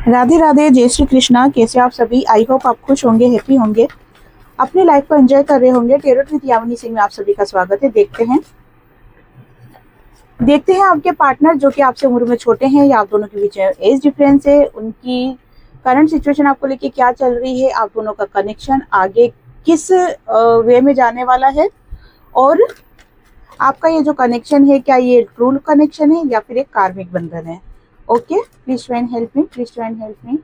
राधे राधे, जय श्री कृष्णा। कैसे आप सभी? आई होप आप खुश होंगे, हैप्पी होंगे, अपनी लाइफ को एंजॉय कर रहे होंगे। टेरर विद यामिनी सिंह में आप सभी का स्वागत है। देखते हैं आपके पार्टनर जो कि आपसे उम्र में छोटे हैं या आप दोनों के बीच एज डिफरेंस है, उनकी करंट सिचुएशन आपको लेके क्या चल रही है, आप दोनों का कनेक्शन आगे किस वे में जाने वाला है, और आपका ये जो कनेक्शन है क्या ये ट्रू कनेक्शन है या फिर एक कार्मिक बंधन है। Okay, please try and help me, please try and help me.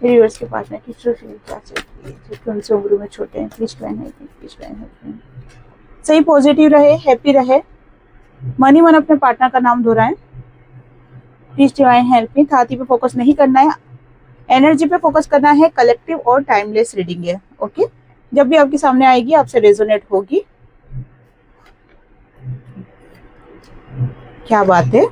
Reverse के पार्टनर की ट्रू फीलिंग क्या चल रही है जो कि उनसे उम्र में छोटे हैं। Please try and help me, please try and help me. सही पॉजिटिव रहे, हैप्पी रहे, मन ही मन अपने पार्टनर का नाम दोहराएं। Please try and help me. थाती पे फोकस नहीं करना है, एनर्जी पे फोकस करना है। कलेक्टिव और टाइमलेस रीडिंग है। ओके, जब भी आपके सामने आएगी आपसे रेजोनेट होगी। क्या बात है,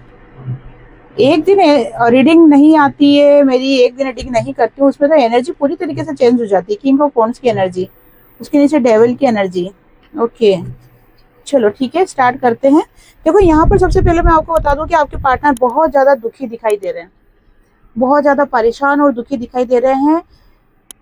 एक दिन रीडिंग नहीं आती है मेरी, एक दिन रीडिंग नहीं करती हूँ, उसमें तो एनर्जी पूरी तरीके से चेंज हो जाती है। किंग ऑफ वॉन्ड्स की एनर्जी, उसके नीचे डेविल की एनर्जी। ओके, चलो ठीक है, स्टार्ट करते हैं। देखो यहाँ पर सबसे पहले मैं आपको बता दूं कि आपके पार्टनर बहुत ज्यादा दुखी दिखाई दे रहे हैं, बहुत ज्यादा परेशान और दुखी दिखाई दे रहे हैं।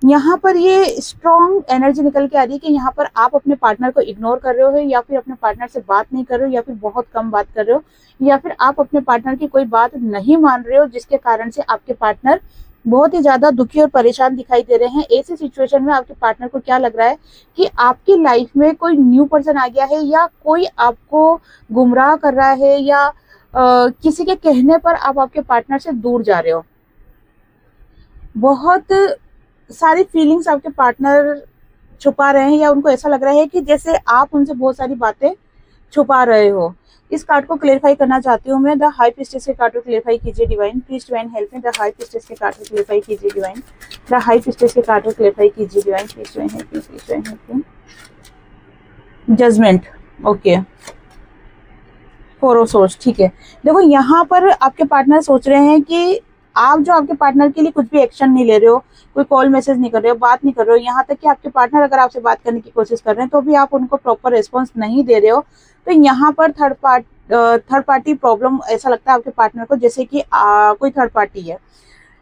यहाँ पर ये स्ट्रॉन्ग एनर्जी निकल के आ रही है कि यहाँ पर आप अपने पार्टनर को इग्नोर कर रहे हो, या फिर अपने पार्टनर से बात नहीं कर रहे हो, या फिर बहुत कम बात कर रहे हो, या फिर आप अपने पार्टनर की कोई बात नहीं मान रहे हो, जिसके कारण से आपके पार्टनर बहुत ही ज्यादा दुखी और परेशान दिखाई दे रहे हैं। ऐसी सिचुएशन में आपके पार्टनर को क्या लग रहा है कि आपकी लाइफ में कोई न्यू पर्सन आ गया है, या कोई आपको गुमराह कर रहा है, या किसी के कहने पर आप आपके पार्टनर से दूर जा रहे हो। बहुत सारी फीलिंग्स आपके पार्टनर छुपा रहे हैं, या उनको ऐसा लग रहा है कि जैसे आप उनसे बहुत सारी बातें छुपा रहे हो। इस कार्ड को क्लेरिफाई करना चाहती हूँ मैं। द हाई प्रीस्टेस के कार्ड को क्लेरिफाई कीजिए divine, please divine help me. The high priestess के कार्ड को क्लेरिफाई कीजिए डिवाइन, द हाई प्रीस्टेस के कार्ड को क्लेरिफाई कीजिए divine, please divine help me, please divine help me. Judgement, okay, four of swords, ठीक है। देखो यहाँ पर आपके पार्टनर सोच रहे हैं कि आप जो आपके पार्टनर के लिए कुछ भी एक्शन नहीं ले रहे हो, कोई कॉल मैसेज नहीं कर रहे हो, बात नहीं कर रहे हो, यहाँ तक कि आपके पार्टनर अगर आपसे बात करने की कोशिश कर रहे हैं तो भी आप उनको प्रॉपर रिस्पॉन्स नहीं दे रहे हो। तो यहाँ पर थर्ड पार्टी प्रॉब्लम, ऐसा लगता है आपके पार्टनर को जैसे कि कोई थर्ड पार्टी है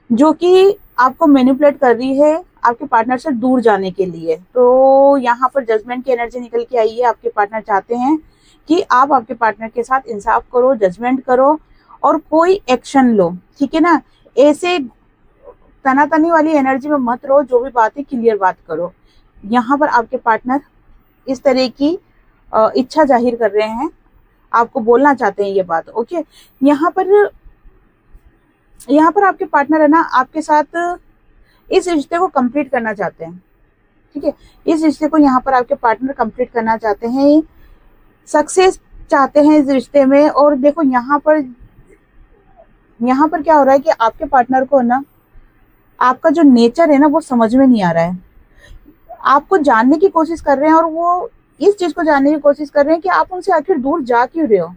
जो कि आपको मैनिपुलेट कर रही है आपके पार्टनर से दूर जाने के लिए। तो यहाँ पर जजमेंट की एनर्जी निकल के आई है। आपके पार्टनर चाहते हैं कि आप आपके पार्टनर के साथ इंसाफ करो, जजमेंट करो और कोई एक्शन लो, ठीक है ना। ऐसे तनातनी वाली एनर्जी में मत रहो, जो भी बात है क्लियर बात करो। यहाँ पर आपके पार्टनर इस तरह की इच्छा जाहिर कर रहे हैं, आपको बोलना चाहते हैं ये बात। ओके, यहाँ पर आपके पार्टनर है ना आपके साथ इस रिश्ते को कंप्लीट करना चाहते हैं, ठीक है। इस रिश्ते को यहाँ पर आपके पार्टनर कंप्लीट करना चाहते हैं, सक्सेस चाहते हैं इस रिश्ते में। और देखो यहाँ पर क्या हो रहा है कि आपके पार्टनर को ना आपका जो नेचर है ना वो समझ में नहीं आ रहा है। आपको जानने की कोशिश कर रहे हैं, और वो इस चीज को जानने की कोशिश कर रहे हैं कि आप उनसे आखिर दूर जा क्यों रहे हो।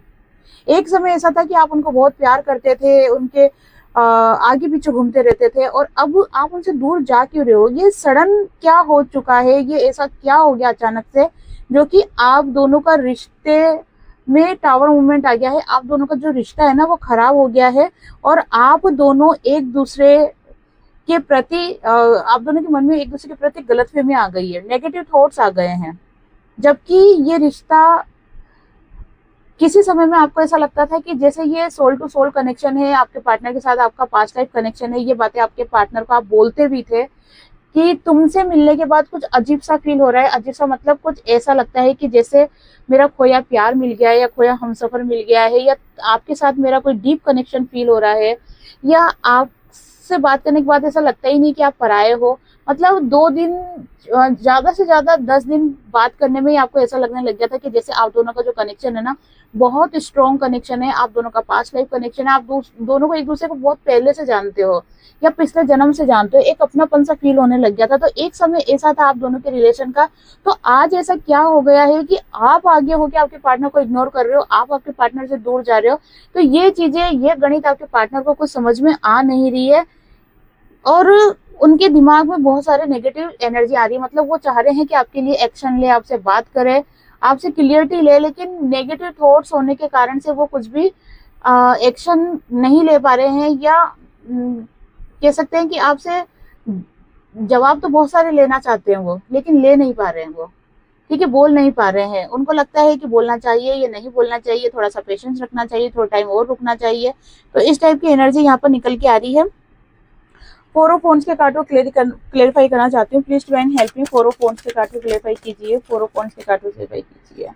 एक समय ऐसा था कि आप उनको बहुत प्यार करते थे, उनके आगे पीछे घूमते रहते थे, और अब आप उनसे दूर जा क्यों रहे हो। ये सडन क्या हो चुका है, ये ऐसा क्या हो गया अचानक से जो कि आप दोनों का रिश्ते में टावर मूवमेंट आ गया है। आप दोनों का जो रिश्ता है ना वो खराब हो गया है, और आप दोनों एक दूसरे के प्रति आप दोनों के मन में एक दूसरे के प्रति गलतफहमी आ गई है, नेगेटिव थॉट्स आ गए हैं। जबकि ये रिश्ता किसी समय में आपको ऐसा लगता था कि जैसे ये सोल टू सोल कनेक्शन है, आपके पार्टनर के साथ आपका पास्ट लाइफ कनेक्शन है। ये बातें आपके पार्टनर को आप बोलते भी थे कि तुमसे मिलने के बाद कुछ अजीब सा फील हो रहा है। अजीब सा मतलब कुछ ऐसा लगता है कि जैसे मेरा खोया प्यार मिल गया है, या खोया हमसफर मिल गया है, या आपके साथ मेरा कोई डीप कनेक्शन फील हो रहा है, या आपसे बात करने के बाद ऐसा लगता ही नहीं कि आप पराये हो। मतलब 2 दिन ज्यादा से ज्यादा 10 दिन बात करने में ही आपको ऐसा लगने लग गया था कि जैसे आप दोनों का जो कनेक्शन है ना बहुत स्ट्रॉन्ग कनेक्शन है, आप दोनों का पास्ट लाइफ कनेक्शन है, आप दोनों को एक दूसरे को बहुत पहले से जानते हो या पिछले जन्म से जानते हो। एक अपनापन सा फील होने लग गया था। तो एक समय ऐसा था आप दोनों के रिलेशन का। तो आज ऐसा क्या हो गया है कि आप आगे होके आपके पार्टनर को इग्नोर कर रहे हो, आप आपके पार्टनर से दूर जा रहे हो। तो ये चीजें, ये गणित आपके पार्टनर को कुछ समझ में आ नहीं रही है, और उनके दिमाग में बहुत सारे नेगेटिव एनर्जी आ रही है। मतलब वो चाह रहे हैं कि आपके लिए एक्शन ले, आपसे बात करे, आपसे क्लियरिटी ले, लेकिन नेगेटिव थॉट्स होने के कारण से वो कुछ भी एक्शन नहीं ले पा रहे हैं, या कह सकते हैं कि आपसे जवाब तो बहुत सारे लेना चाहते हैं वो, लेकिन ले नहीं पा रहे हैं वो, ठीक है, बोल नहीं पा रहे हैं। उनको लगता है कि बोलना चाहिए या नहीं बोलना चाहिए, थोड़ा सा पेशेंस रखना चाहिए, थोड़ा टाइम और रुकना चाहिए। तो इस टाइप की एनर्जी यहाँ पर निकल के आ रही है। फोर ऑफ फोन्स के कार्ड को क्लेरिफाई करना चाहती हूँ, please divine help me. Four of phones के कार्ड को क्लेरिफाई कीजिए, फोर ऑफ फोन्स के कार्ड को क्लेरिफाई कीजिए।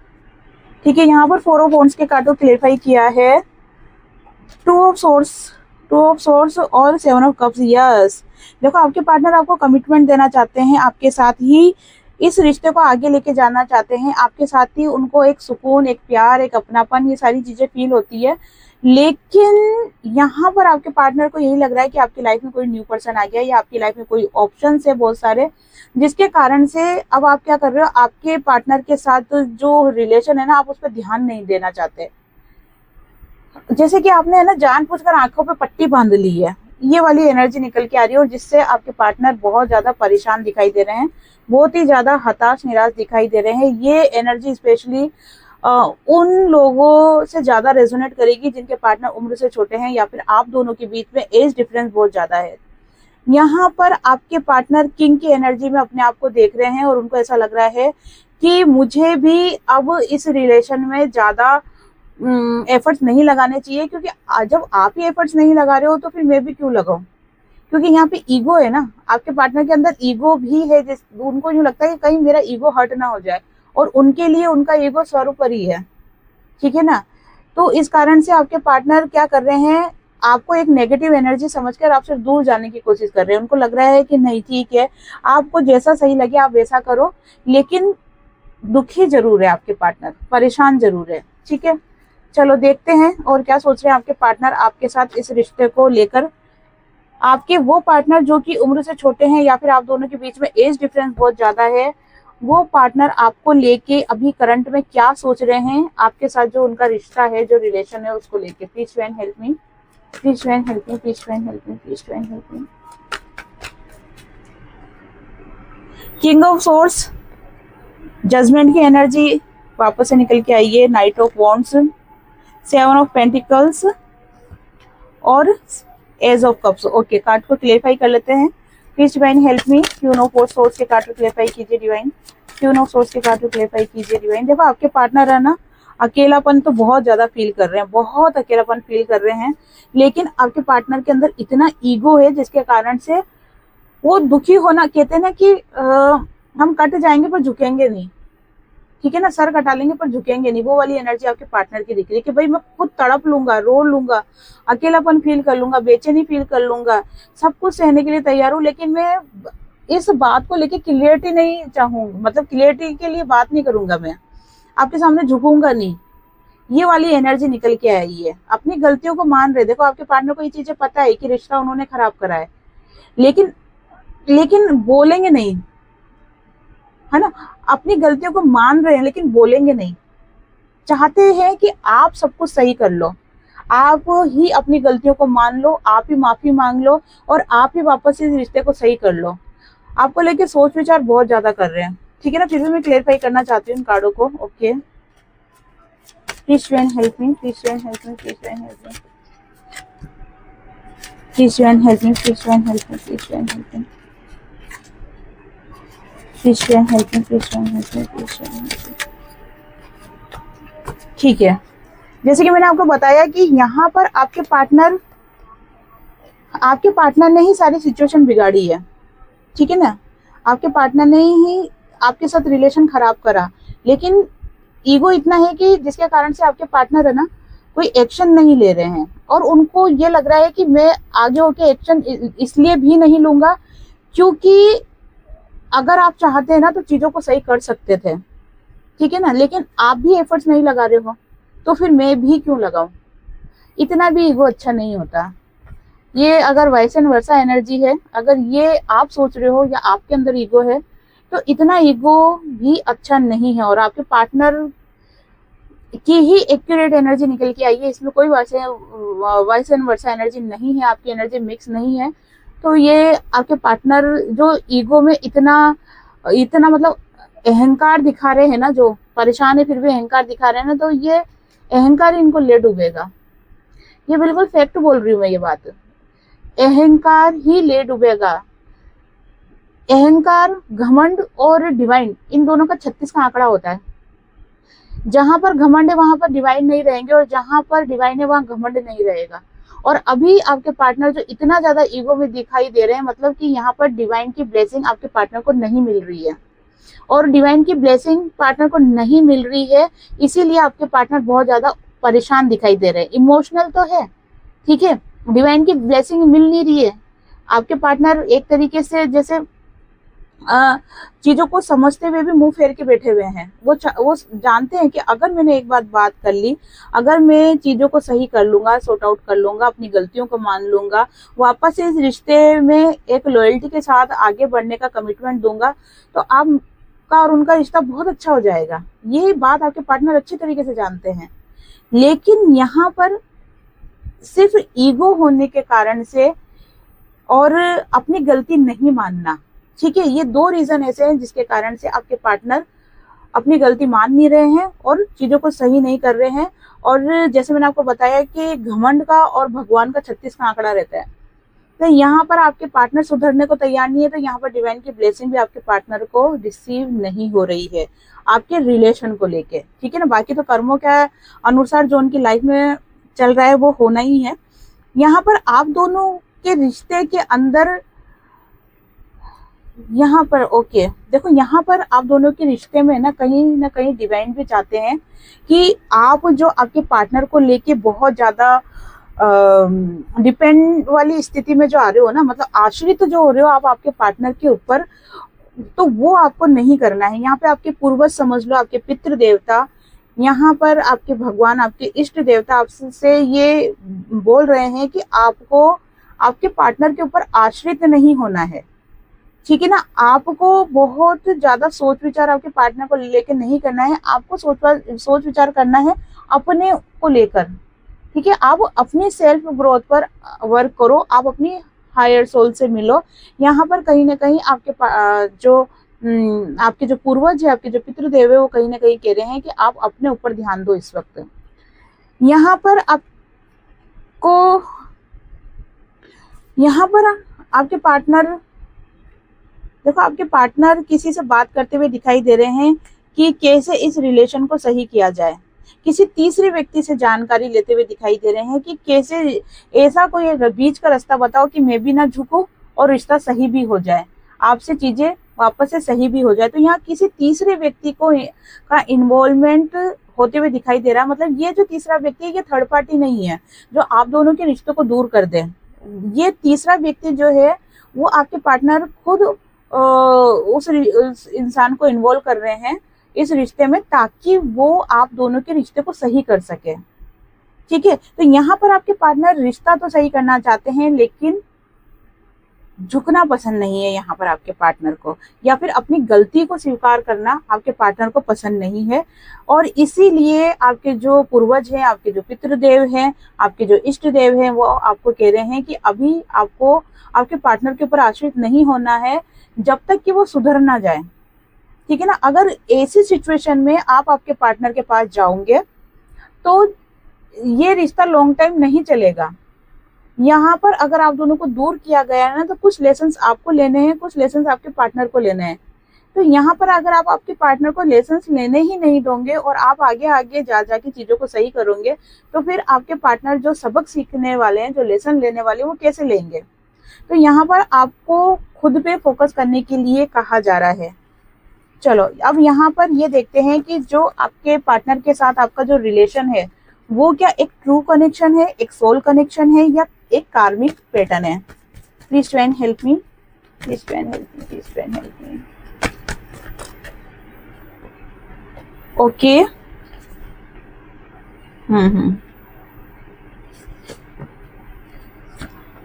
ठीक है, यहाँ पर फोर ऑफ फोन्स के कार्ड को क्लेरिफाई किया है टू ऑफ सोर्स और सेवन ऑफ कप्स। यस, देखो आपके पार्टनर आपको कमिटमेंट देना चाहते हैं, आपके साथ ही इस रिश्ते को आगे लेके जाना चाहते हैं, आपके साथ ही उनको एक सुकून, एक प्यार, एक अपनापन, ये सारी चीजें फील होती है। लेकिन यहाँ पर आपके पार्टनर को यही लग रहा है कि आपकी लाइफ में कोई न्यू पर्सन आ गया या आपकी लाइफ में कोई ऑप्शन है बहुत सारे, जिसके कारण से अब आप क्या कर रहे हो, आपके पार्टनर के साथ जो रिलेशन है ना, आप उस पर ध्यान नहीं देना चाहते। जैसे कि आपने है ना जानबूझकर आंखों पे पट्टी बांध ली है, ये वाली एनर्जी निकल के आ रही है। और जिससे आपके पार्टनर बहुत ज्यादा परेशान दिखाई दे रहे हैं, बहुत ही ज्यादा हताश निराश दिखाई दे रहे हैं। ये एनर्जी स्पेशली उन लोगों से ज्यादा रेजोनेट करेगी जिनके पार्टनर उम्र से छोटे हैं या फिर आप दोनों के बीच में एज डिफरेंस बहुत ज्यादा है। यहाँ पर आपके पार्टनर किंग की एनर्जी में अपने आप को देख रहे हैं और उनको ऐसा लग रहा है कि मुझे भी अब इस रिलेशन में ज्यादा एफर्ट्स नहीं लगाने चाहिए, क्योंकि जब आप ही एफर्ट्स नहीं लगा रहे हो तो फिर मैं भी क्यों लगाऊं। क्योंकि यहाँ पे ईगो है ना, आपके पार्टनर के अंदर ईगो भी है, जिस उनको यूं लगता है कि कहीं मेरा ईगो हर्ट ना हो जाए, और उनके लिए उनका ईगो स्वरूपरी है, ठीक है ना। तो इस कारण से आपके पार्टनर क्या कर रहे हैं, आपको एक नेगेटिव एनर्जी समझकर आपसे दूर जाने की कोशिश कर रहे हैं। उनको लग रहा है कि नहीं ठीक है, आपको जैसा सही लगे आप वैसा करो, लेकिन दुखी जरूर है आपके पार्टनर, परेशान जरूर है। ठीक है, चलो देखते हैं और क्या सोच रहे हैं आपके पार्टनर आपके साथ इस रिश्ते को लेकर। आपके वो पार्टनर जो कि उम्र से छोटे हैं या फिर आप दोनों के बीच में एज डिफरेंस बहुत ज्यादा है, वो पार्टनर आपको लेके अभी करंट में क्या सोच रहे हैं, आपके साथ जो उनका रिश्ता है, जो रिलेशन है, उसको लेके। Please divine help me, please divine help me, please divine help me, please divine help me. King of swords, judgement की एनर्जी वापस से निकल के आई है। Knight of wands, seven of pentacles और ace of cups. Okay, card को clarify कर लेते हैं। Please divine help me. Queen of swords के कार्ड को क्लेरिफाई कीजिए डिवाइन, क्वीन ऑफ सोर्स के कार्ड को क्लेरिफाई कीजिए डिवाइन। देखो आपके पार्टनर है ना, अकेलापन तो बहुत ज्यादा फील कर रहे हैं, बहुत अकेलापन फील कर रहे हैं, लेकिन आपके पार्टनर के अंदर इतना ईगो है जिसके कारण से वो दुखी होना, कहते हैं ना कि हम कट जाएंगे पर झुकेंगे नहीं, ठीक है ना, सर कटा लेंगे पर झुकेंगे नहीं। वो वाली एनर्जी आपके पार्टनर की दिख रही है कि भाई मैं खुद तड़प लूंगा, रो लूंगा, अकेलापन फील कर लूंगा, बेचैनी फील कर लूंगा, सब कुछ सहने के लिए तैयार हूँ, लेकिन मैं इस बात को लेके क्लियरिटी नहीं चाहूंगा, मतलब क्लियरिटी के लिए बात नहीं करूंगा, मैं आपके सामने झुकूंगा नहीं। ये वाली एनर्जी निकल के आई है। अपनी गलतियों को मान रहे, देखो आपके पार्टनर को ये चीजें पता है कि रिश्ता उन्होंने खराब करा है, लेकिन बोलेंगे नहीं, है ना। अपनी गलतियों को मान रहे हैं लेकिन बोलेंगे नहीं, चाहते हैं कि आप सब कुछ सही कर लो, आप ही अपनी गलतियों को मान लो, आप ही माफी मांग लो और आप ही वापस इस रिश्ते को सही कर लो। आपको लेके सोच विचार बहुत ज्यादा कर रहे हैं, ठीक है ना। फिर भी मैं क्लेरिफाई करना चाहती हूँ इन कार्डों को। Okay, please divine help me, please divine help me, please divine help me, please divine help me, please divine help me, please divine help me, please divine help me, please divine help me, please divine help मी। ठीक है, जैसे कि मैंने आपको बताया कि यहाँ पर आपके पार्टनर ने ही सारी सिचुएशन बिगाड़ी है, ठीक है ना। आपके पार्टनर ने ही आपके साथ रिलेशन खराब करा, लेकिन ईगो इतना है कि जिसके कारण से आपके पार्टनर है ना कोई एक्शन नहीं ले रहे हैं, और उनको ये लग रहा है कि मैं आगे होके एक्शन इसलिए भी नहीं लूंगा क्योंकि अगर आप चाहते हैं ना तो चीजों को सही कर सकते थे, ठीक है ना, लेकिन आप भी एफर्ट्स नहीं लगा रहे हो तो फिर मैं भी क्यों लगाऊं। इतना भी ईगो अच्छा नहीं होता। ये अगर वाइस एंड वर्सा एनर्जी है, अगर ये आप सोच रहे हो या आपके अंदर ईगो है, तो इतना ईगो भी अच्छा नहीं है। और आपके पार्टनर की ही एक्यूरेट एनर्जी निकल के आई है, इसमें कोई वाइस एंड वर्सा एनर्जी नहीं है, आपकी एनर्जी मिक्स नहीं है। तो ये आपके पार्टनर जो ईगो में इतना मतलब अहंकार दिखा रहे हैं ना, जो परेशान है फिर भी अहंकार दिखा रहे हैं ना, तो ये अहंकार इनको ले डूबेगा। ये बिल्कुल फैक्ट बोल रही हूँ मैं ये बात, अहंकार ही ले डूबेगा। अहंकार, घमंड और डिवाइन, इन दोनों का 36 का आंकड़ा होता है। जहां पर घमंड है वहां पर डिवाइन नहीं रहेंगे, और जहां पर डिवाइन है वहां घमंड नहीं रहेगा। और अभी आपके पार्टनर जो इतना ज्यादा ईगो में दिखाई दे रहे हैं, मतलब कि यहाँ पर डिवाइन की ब्लेसिंग आपके पार्टनर को नहीं मिल रही है। और डिवाइन की ब्लेसिंग पार्टनर को नहीं मिल रही है, इसीलिए आपके पार्टनर बहुत ज्यादा परेशान दिखाई दे रहे हैं। इमोशनल तो है, ठीक है, डिवाइन की ब्लेसिंग मिल नहीं रही है। आपके पार्टनर एक तरीके से जैसे चीजों को समझते हुए भी मुंह फेर के बैठे हुए हैं। वो जानते हैं कि अगर मैंने एक बात कर ली, अगर मैं चीजों को सही कर लूंगा, सॉर्ट आउट कर लूंगा, अपनी गलतियों को मान लूंगा, वापस से इस रिश्ते में एक लॉयल्टी के साथ आगे बढ़ने का कमिटमेंट दूंगा, तो आपका और उनका रिश्ता बहुत अच्छा हो जाएगा। ये बात आपके पार्टनर अच्छी तरीके से जानते हैं। लेकिन यहाँ पर सिर्फ ईगो होने के कारण से और अपनी गलती नहीं मानना, ठीक है, ये दो रीजन ऐसे हैं जिसके कारण से आपके पार्टनर अपनी गलती मान नहीं रहे हैं और चीजों को सही नहीं कर रहे हैं। और जैसे मैंने आपको बताया कि घमंड का और भगवान का 36 का आंकड़ा रहता है, तो यहाँ पर आपके पार्टनर सुधरने को तैयार नहीं है। तो यहाँ पर डिवाइन की ब्लेसिंग भी आपके पार्टनर को रिसीव नहीं हो रही है आपके रिलेशन को लेके, ठीक है ना। बाकी तो कर्मों के अनुसार जो उनकी लाइफ में चल रहा है वो होना ही है। यहाँ पर आप दोनों के रिश्ते के अंदर, यहाँ पर ओके, देखो यहाँ पर आप दोनों के रिश्ते में ना कहीं डिवाइन भी चाहते हैं कि आप जो आपके पार्टनर को लेके बहुत ज्यादा डिपेंड वाली स्थिति में जो आ रहे हो ना, मतलब आश्रित जो हो रहे हो आप आपके पार्टनर के ऊपर, तो वो आपको नहीं करना है। यहाँ पे आपके पूर्वज समझ लो, आपके पितृ देवता, यहाँ पर आपके भगवान, आपके इष्ट देवता आपसे ये बोल रहे हैं कि आपको आपके पार्टनर के ऊपर आश्रित नहीं होना है, ठीक है ना। आपको बहुत ज्यादा सोच विचार आपके पार्टनर को लेकर नहीं करना है, आपको सोच विचार करना है अपने को लेकर, ठीक है। आप अपनी सेल्फ ग्रोथ पर वर्क करो, आप अपनी हायर सोल से मिलो। यहाँ पर कहीं ना कहीं आपके जो पूर्वज है, आपके जो पितृदेव है, वो कहीं ना कहीं कह रहे हैं कि आप अपने ऊपर ध्यान दो इस वक्त। यहाँ पर आपके पार्टनर, देखो आपके पार्टनर किसी से बात करते हुए दिखाई दे रहे हैं कि कैसे इस रिलेशन को सही किया जाए। किसी तीसरे व्यक्ति से जानकारी लेते हुए दिखाई दे रहे हैं कि कैसे ऐसा कोई बीच का रास्ता बताओ कि मैं भी ना झुकूं और रिश्ता सही भी हो जाए, आपसे चीजें वापस से सही भी हो जाए। तो यहाँ किसी तीसरे व्यक्ति का इन्वॉल्वमेंट होते हुए दिखाई दे रहा है। मतलब ये जो तीसरा व्यक्ति है ये थर्ड पार्टी नहीं है जो आप दोनों के रिश्तों को दूर कर दे। ये तीसरा व्यक्ति जो है वो आपके पार्टनर खुद उस इंसान को इन्वॉल्व कर रहे हैं इस रिश्ते में, ताकि वो आप दोनों के रिश्ते को सही कर सके, ठीक है। तो यहाँ पर आपके पार्टनर रिश्ता तो सही करना चाहते हैं लेकिन झुकना पसंद नहीं है यहाँ पर आपके पार्टनर को, या फिर अपनी गलती को स्वीकार करना आपके पार्टनर को पसंद नहीं है। और इसीलिए आपके जो पूर्वज हैं, आपके जो पितृदेव हैं, आपके जो इष्ट देव हैं, वो आपको कह रहे हैं कि अभी आपको आपके पार्टनर के ऊपर आश्रित नहीं होना है जब तक कि वो सुधर ना जाए, ठीक है ना। अगर ऐसी सिचुएशन में आप आपके पार्टनर के पास जाओगे तो ये रिश्ता लॉन्ग टाइम नहीं चलेगा। यहाँ पर अगर आप दोनों को दूर किया गया है ना, तो कुछ लेसन्स आपको लेने हैं, कुछ लेसन्स आपके पार्टनर को लेने हैं। तो यहाँ पर अगर आप आपके पार्टनर को लेसन्स लेने ही नहीं दोगे और आप आगे आगे जा जाके चीजों को सही करोगे, तो फिर आपके पार्टनर जो सबक सीखने वाले हैं, जो लेसन लेने वाले हैं, वो कैसे लेंगे। तो यहाँ पर आपको खुद पे फोकस करने के लिए कहा जा रहा है। चलो अब यहाँ पर ये देखते हैं कि जो आपके पार्टनर के साथ आपका जो रिलेशन है वो क्या एक ट्रू कनेक्शन है, एक सोल कनेक्शन है, या एक कार्मिक पैटर्न है। Please trine help me, please trine help me, please trine help me. Okay,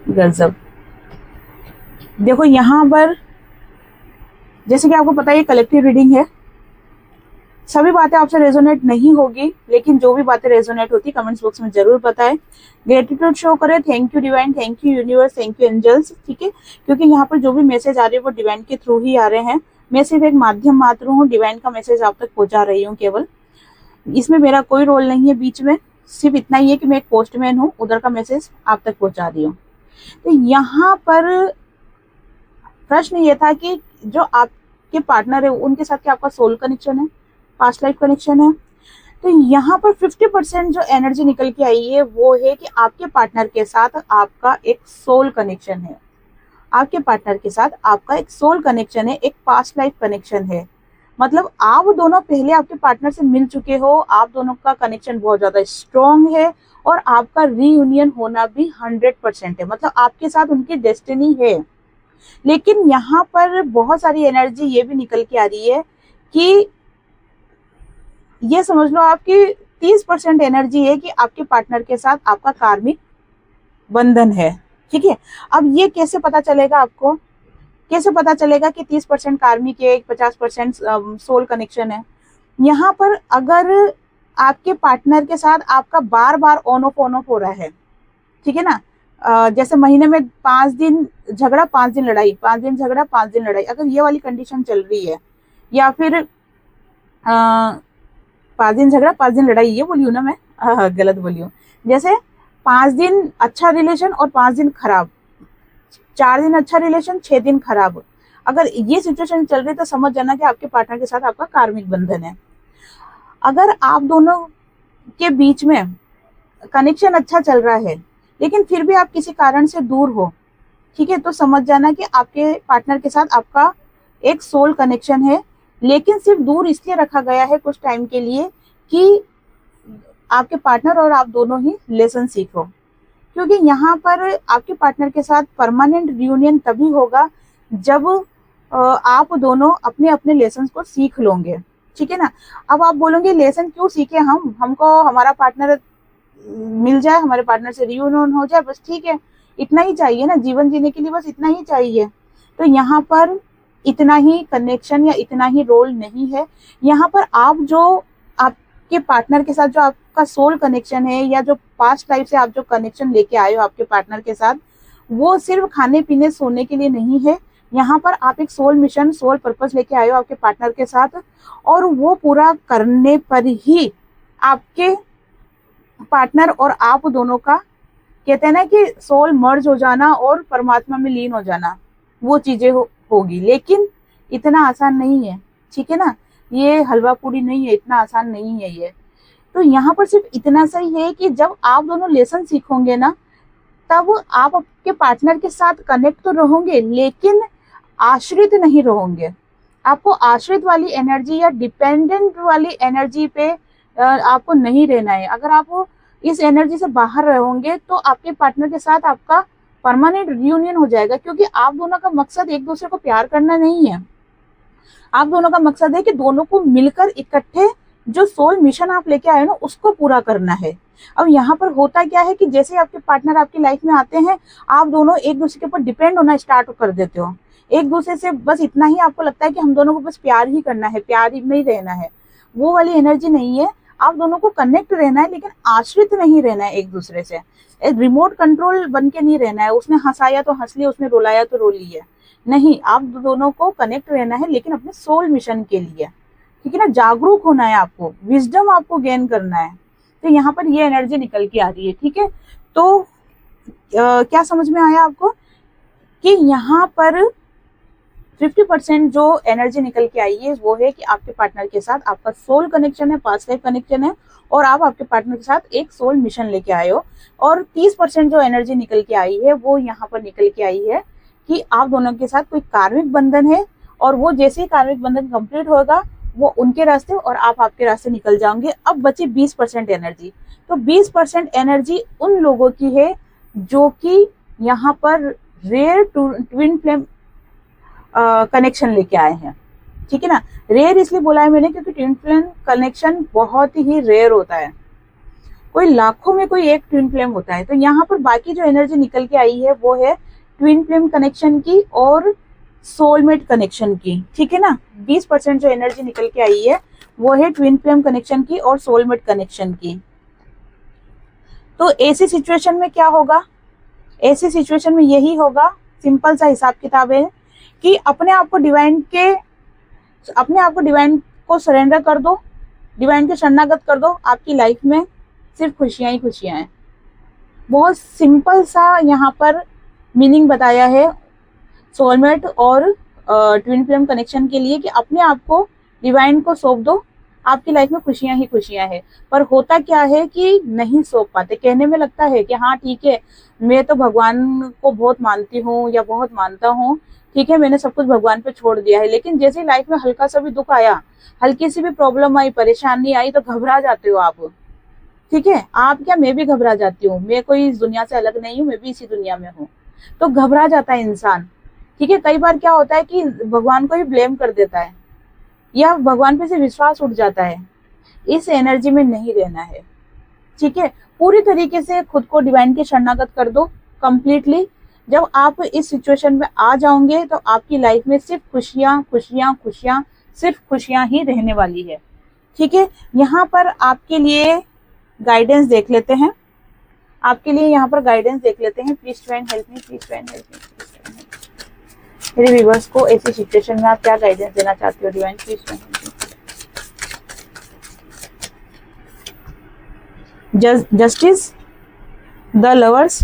गजब। देखो यहाँ पर जैसे कि आपको पता है ये कलेक्टिव रीडिंग है, सभी बातें आपसे रेजोनेट नहीं होगी, लेकिन जो भी बातें रेजोनेट होती कमेंट्स बॉक्स में जरूर बताएं। ग्रेटिट्यूड शो करें, thank you divine, thank you universe, thank you angels, ठीक है। क्योंकि यहाँ पर जो भी मैसेज आ रहे हैं वो डिवाइन के थ्रू ही आ रहे हैं। मैं सिर्फ एक माध्यम मात्र हूँ, डिवाइन का मैसेज आप तक पहुंचा रही हूँ केवल, इसमें मेरा कोई रोल नहीं है बीच में। सिर्फ इतना ही है कि मैं एक पोस्टमैन हूँ, उधर का मैसेज आप तक पहुंचा रही हूँ। तो यहाँ पर प्रश्न ये था कि जो आपके पार्टनर है उनके साथ क्या आपका सोल कनेक्शन है, पास्ट लाइफ कनेक्शन है। तो यहाँ पर 50% जो एनर्जी निकल के आई है वो है कि आपके पार्टनर के साथ आपका एक सोल कनेक्शन है। आपके पार्टनर के साथ आपका एक सोल कनेक्शन है, एक पास्ट लाइफ कनेक्शन है। मतलब आप दोनों पहले आपके पार्टनर से मिल चुके हो, आप दोनों का कनेक्शन बहुत ज्यादा स्ट्रॉन्ग है और आपका रीयूनियन होना भी 100% है। मतलब आपके साथ उनकी डेस्टिनी है। लेकिन यहाँ पर बहुत सारी एनर्जी ये भी निकल के आ रही है कि ये समझ लो आपकी 30% एनर्जी है कि आपके पार्टनर के साथ आपका कार्मिक बंधन है। ठीक है, अब ये कैसे पता चलेगा आपको, कैसे पता चलेगा कि 30% कार्मिक है, 50% सोल कनेक्शन है। यहाँ पर अगर आपके पार्टनर के साथ आपका बार बार ऑन ऑफ हो रहा है, ठीक है ना, जैसे महीने में 5 दिन झगड़ा 5 दिन लड़ाई, 5 दिन झगड़ा 5 दिन लड़ाई, अगर ये वाली कंडीशन चल रही है, या फिर 5 दिन झगड़ा 5 दिन लड़ाई, ये बोली हूँ ना मैं, गलत बोली हूँ। जैसे 5 दिन अच्छा रिलेशन और 5 दिन खराब, 4 दिन अच्छा रिलेशन 6 दिन खराब, अगर ये सिचुएशन चल रही है तो समझ जाना कि आपके पार्टनर के साथ आपका कार्मिक बंधन है। अगर आप दोनों के बीच में कनेक्शन अच्छा चल रहा है लेकिन फिर भी आप किसी कारण से दूर हो, ठीक है, तो समझ जाना कि आपके पार्टनर के साथ आपका एक सोल कनेक्शन है, लेकिन सिर्फ दूर इसलिए रखा गया है कुछ टाइम के लिए कि आपके पार्टनर और आप दोनों ही लेसन सीखो। क्योंकि यहाँ पर आपके पार्टनर के साथ परमानेंट रियूनियन तभी होगा जब आप दोनों अपने अपने लेसन को सीख लोगे। ठीक है ना। अब आप बोलोगे लेसन क्यों सीखे हम, हमको हमारा पार्टनर मिल जाए, हमारे पार्टनर से रियूनियन हो जाए, बस ठीक है, इतना ही चाहिए ना, जीवन जीने के लिए बस इतना ही चाहिए। तो यहाँ पर इतना ही कनेक्शन या इतना ही रोल नहीं है। यहाँ पर आप जो आपके पार्टनर के साथ जो आपका सोल कनेक्शन है या जो पास्ट लाइफ से आप जो कनेक्शन लेके आए हो आपके पार्टनर के साथ, वो सिर्फ खाने पीने सोने के लिए नहीं है। यहाँ पर आप एक सोल मिशन, सोल पर्पस लेके आए हो आपके पार्टनर के साथ, और वो पूरा करने पर ही आपके पार्टनर और आप दोनों का, कहते हैं ना कि सोल मर्ज हो जाना और परमात्मा में लीन हो जाना, वो चीजें होगी। लेकिन इतना आसान नहीं है, ठीक है ना, ये हलवा पूरी नहीं है, इतना आसान नहीं है ये। तो यहाँ पर सिर्फ इतना सही है कि जब आप दोनों लेसन सीखोगे ना, तब आप आपके पार्टनर के साथ कनेक्ट तो रहोगे लेकिन आश्रित नहीं रहोगे। आपको आश्रित वाली एनर्जी या डिपेंडेंट वाली एनर्जी पे आपको नहीं रहना है। अगर आप इस एनर्जी से बाहर रहोगे तो आपके पार्टनर के साथ आपका परमानेंट रियूनियन हो जाएगा, क्योंकि आप दोनों का मकसद एक दूसरे को प्यार करना नहीं है। आप दोनों का मकसद है कि दोनों को मिलकर इकट्ठे जो सोल मिशन आप लेके आए ना उसको पूरा करना है। अब यहाँ पर होता क्या है कि जैसे आपके पार्टनर आपकी लाइफ में आते हैं, आप दोनों एक दूसरे के ऊपर डिपेंड होना स्टार्ट कर देते हो। एक दूसरे से बस इतना ही आपको लगता है कि हम दोनों को बस प्यार ही करना है, प्यार ही में ही रहना है। वो वाली एनर्जी नहीं है। आप दोनों को कनेक्ट रहना है लेकिन आश्रित नहीं रहना है एक दूसरे से। एक रिमोट कंट्रोल बन के नहीं रहना है, उसने हंसाया तो हंस लिया, उसने रुलाया तो रो लिया, नहीं। आप दोनों को कनेक्ट रहना है लेकिन अपने सोल मिशन के लिए, ठीक है ना। जागरूक होना है आपको, विजडम आपको गेन करना है। तो यहाँ पर ये एनर्जी निकल के आ रही है, ठीक है। तो क्या समझ में आया आपको कि यहाँ पर 50% जो एनर्जी निकल के आई है वो है कि आपके पार्टनर के साथ आपका सोल कनेक्शन है, पास्ट लाइफ कनेक्शन है, और आप आपके पार्टनर के साथ एक सोल मिशन लेके आए हो। और 30% जो एनर्जी निकल के आई है वो यहाँ पर निकल के आई है कि आप दोनों के साथ कोई कार्मिक बंधन है, और वो जैसे ही कार्मिक बंधन कंप्लीट होगा वो उनके रास्ते और आप आपके रास्ते निकल जाओगे। अब बची 20% एनर्जी। तो 20% एनर्जी उन लोगों की है जो कि यहाँ पर रेयर ट्विन फ्लेम कनेक्शन लेके आए हैं, ठीक है ना। रेयर इसलिए बोला है मैंने क्योंकि ट्विन फ्लेम कनेक्शन बहुत ही रेयर होता है, कोई लाखों में कोई एक ट्विन फ्लेम होता है। तो यहाँ पर बाकी जो एनर्जी निकल के आई है वो है ट्विन फ्लेम कनेक्शन की और सोलमेट कनेक्शन की, ठीक है ना। 20% जो एनर्जी निकल के आई है वो है ट्विन फ्लेम कनेक्शन की और सोलमेट कनेक्शन की। तो ऐसी सिचुएशन में क्या होगा, ऐसी सिचुएशन में यही होगा, सिंपल सा हिसाब किताब है कि अपने आप को डिवाइन को सरेंडर कर दो, डिवाइन के शरणागत कर दो। आपकी लाइफ में सिर्फ खुशियां ही खुशियां हैं। बहुत सिंपल सा यहाँ पर मीनिंग बताया है सोलमेट और ट्विन फ्लेम कनेक्शन के लिए कि अपने आप को डिवाइन को सौंप दो, आपकी लाइफ में खुशियां ही खुशियां है। पर होता क्या है कि नहीं सौंप पाते। कहने में लगता है कि हाँ ठीक है, मैं तो भगवान को बहुत मानती हूँ या बहुत मानता हूँ, ठीक है मैंने सब कुछ भगवान पे छोड़ दिया है, लेकिन जैसे लाइफ में हल्का सा भी दुख आया, हल्की सी भी प्रॉब्लम आई, परेशानी आई, तो घबरा जाते हो आप। ठीक है, आप क्या, मैं भी घबरा जाती हूँ, मैं कोई इस दुनिया से अलग नहीं हूँ, मैं भी इसी दुनिया में हूँ। तो घबरा जाता है इंसान। ठीक है, कई बार क्या होता है कि भगवान को ही ब्लेम कर देता है या भगवान पे से विश्वास उठ जाता है। इस एनर्जी में नहीं रहना है। ठीक है, पूरी तरीके से खुद को डिवाइन के शरणागत कर दो कंप्लीटली। जब आप इस सिचुएशन में आ जाओगे तो आपकी लाइफ में सिर्फ खुशियां खुशियां खुशियां, सिर्फ खुशियां ही रहने वाली है। ठीक है, यहाँ पर आपके लिए गाइडेंस देख लेते हैं। आपके लिए यहाँ पर गाइडेंस देख लेते हैं। Please divine help me, please divine help me, please divine help मी। मेरे व्यूअर्स को ऐसी सिचुएशन में आप क्या गाइडेंस देना चाहते हो divine, please divine help me. Justice, the lovers,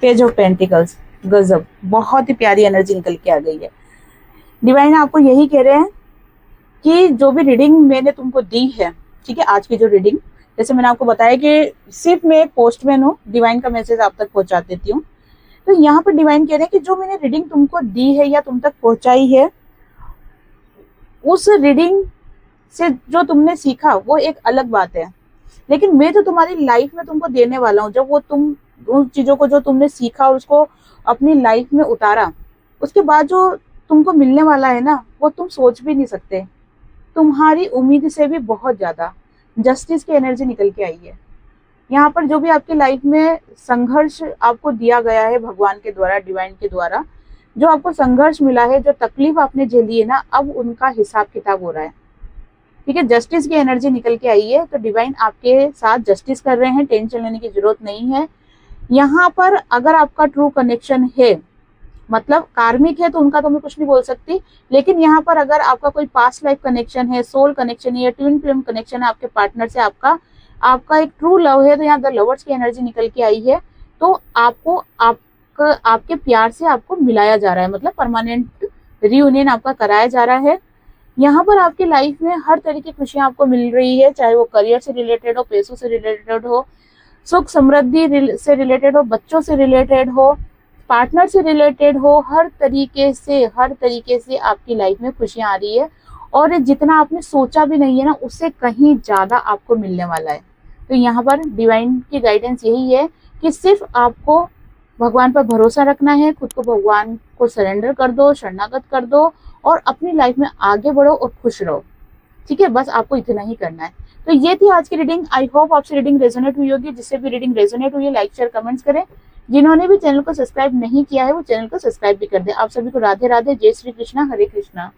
page of pentacles. गजब, बहुत ही प्यारी एनर्जी निकल के आ गई है। डिवाइन आपको यही कह रहे हैं कि जो भी रीडिंग मैंने तुमको दी है, ठीक है, आज की जो रीडिंग, जैसे मैंने आपको बताया कि सिर्फ मैं एक पोस्टमैन हूँ, डिवाइन का मैसेज आप तक पहुंचा देती हूँ। तो यहाँ पर डिवाइन कह रहे हैं कि जो मैंने रीडिंग तुमको दी है या तुम तक पहुंचाई है, उस रीडिंग से जो तुमने सीखा वो एक अलग बात है, लेकिन मैं तो तुम्हारी लाइफ में तुमको देने वाला हूँ। जब वो तुम उन चीजों को जो तुमने सीखा और उसको अपनी लाइफ में उतारा, उसके बाद जो तुमको मिलने वाला है ना, वो तुम सोच भी नहीं सकते। तुम्हारी उम्मीद से भी बहुत ज्यादा जस्टिस की एनर्जी निकल के आई है। यहाँ पर जो भी आपकी लाइफ में संघर्ष आपको दिया गया है भगवान के द्वारा, डिवाइन के द्वारा, जो आपको संघर्ष मिला है, जो तकलीफ आपने झेली है ना, अब उनका हिसाब किताब हो रहा है। ठीक है, जस्टिस की एनर्जी निकल के आई है। तो डिवाइन आपके साथ जस्टिस कर रहे हैं, टेंशन लेने की जरूरत नहीं है। यहाँ पर अगर आपका ट्रू कनेक्शन है, मतलब कार्मिक है, तो उनका तो मैं कुछ नहीं बोल सकती, लेकिन यहाँ पर अगर आपका कोई पास्ट लाइफ कनेक्शन है, सोल कनेक्शन है या ट्विन फ्लेम कनेक्शन है आपके पार्टनर से, आपका एक ट्रू लव है, तो यहाँ द लवर्स की एनर्जी निकल के आई है। तो आपको आपके प्यार से आपको मिलाया जा रहा है, मतलब परमानेंट रियूनियन आपका कराया जा रहा है। यहाँ पर आपकी लाइफ में हर तरह की खुशियां आपको मिल रही है, चाहे वो करियर से रिलेटेड हो, पैसों से रिलेटेड हो, सुख समृद्धि से रिलेटेड हो, बच्चों से रिलेटेड हो, पार्टनर से रिलेटेड हो, हर तरीके से आपकी लाइफ में खुशियां आ रही है। और जितना आपने सोचा भी नहीं है ना, उससे कहीं ज्यादा आपको मिलने वाला है। तो यहाँ पर डिवाइन की गाइडेंस यही है कि सिर्फ आपको भगवान पर भरोसा रखना है, खुद को भगवान को सरेंडर कर दो, शरणागत कर दो और अपनी लाइफ में आगे बढ़ो और खुश रहो। ठीक है, बस आपको इतना ही करना है। तो ये थी आज की रीडिंग। आई होप आपसे रीडिंग रेजोनेट हुई होगी। जिससे भी रीडिंग रेजोनेट हुई है, लाइक शेयर कमेंट्स करें। जिन्होंने भी चैनल को सब्सक्राइब नहीं किया है, वो चैनल को सब्सक्राइब भी कर दे। आप सभी को राधे राधे, जय श्री कृष्णा, हरे कृष्णा।